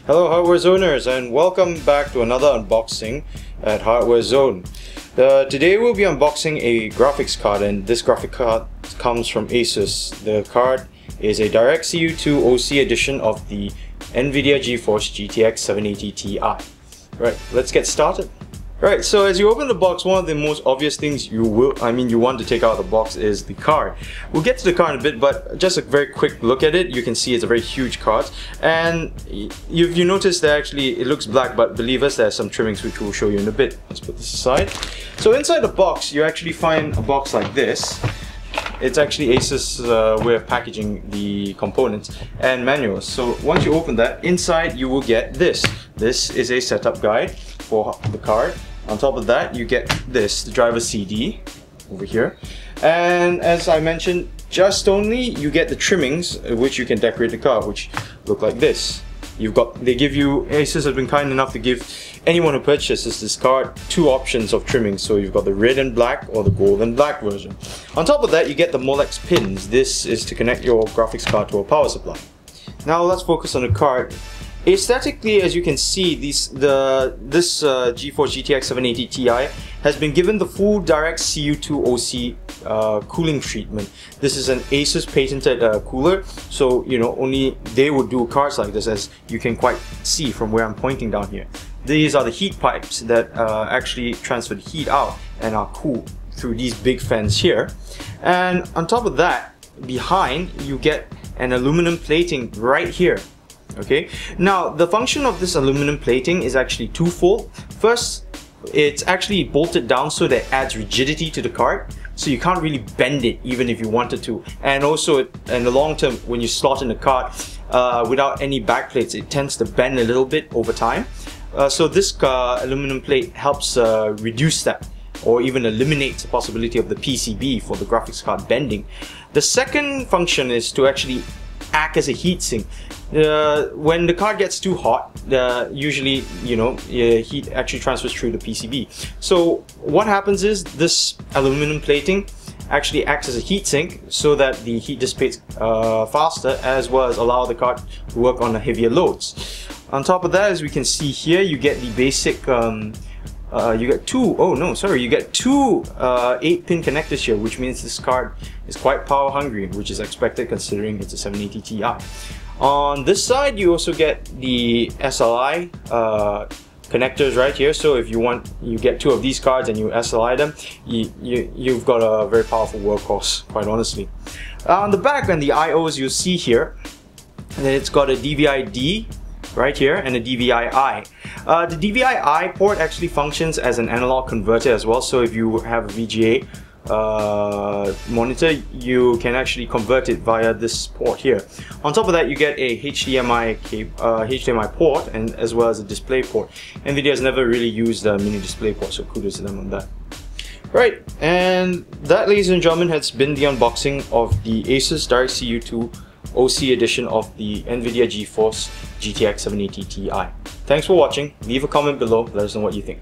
Hello Hardware Zoners, and welcome back to another unboxing at Hardware Zone. Today we'll be unboxing a graphics card, and this graphic card comes from ASUS. The card is a DirectCU 2 OC edition of the NVIDIA GeForce GTX 780 Ti. Right, let's get started. Right, so as you open the box, one of the most obvious things you want to take out of the box is the card. We'll get to the card in a bit, but just a very quick look at it, you can see it's a very huge card. And you notice that actually it looks black, but believe us, there are some trimmings which we'll show you in a bit. Let's put this aside. So inside the box, you actually find a box like this. It's actually ASUS way of packaging the components and manuals. So once you open that, inside you will get this. This is a setup guide for the card. On top of that, you get this, the driver CD over here. And as I mentioned, you get the trimmings which you can decorate the card, which look like this. ASUS has been kind enough to give anyone who purchases this card two options of trimming. So you've got the red and black or the gold and black version. On top of that, you get the Molex pins. This is to connect your graphics card to a power supply. Now let's focus on the card. Aesthetically, as you can see, this GeForce GTX 780 Ti has been given the full DirectCU 2 OC cooling treatment. This is an ASUS patented cooler, so only they would do cards like this, as you can quite see from where I'm pointing down here. These are the heat pipes that actually transfer the heat out and are cooled through these big fans here. And on top of that, behind you get an aluminum plating right here. Okay, now the function of this aluminum plating is actually twofold. First, it's actually bolted down so that it adds rigidity to the card, so you can't really bend it even if you wanted to. And also, in the long term, when you slot in the card without any back plates, it tends to bend a little bit over time. So this aluminum plate helps reduce that, or even eliminates the possibility of the PCB for the graphics card bending. The second function is to actually act as a heatsink. When the card gets too hot, usually heat actually transfers through the PCB. So what happens is this aluminum plating actually acts as a heatsink so that the heat dissipates faster, as well as allow the card to work on the heavier loads. On top of that, as we can see here, you get the basic you get two 8-pin connectors here, which means this card is quite power hungry, which is expected considering it's a 780 Ti. On this side, you also get the SLI connectors right here. So if you get two of these cards and you SLI them, you've got a very powerful workhorse, quite honestly. On the back and the IOs, you'll see here that it's got a DVI-D right here and a DVI-I. The DVI-I port actually functions as an analog converter as well, so if you have a VGA monitor, you can actually convert it via this port here. On top of that, you get a HDMI port, and as well as a display port. NVIDIA has never really used a mini display port, so kudos to them on that. Right, and that, ladies and gentlemen, has been the unboxing of the ASUS DirectCU 2 OC edition of the NVIDIA GeForce GTX 780 Ti. Thanks for watching. Leave a comment below, let us know what you think.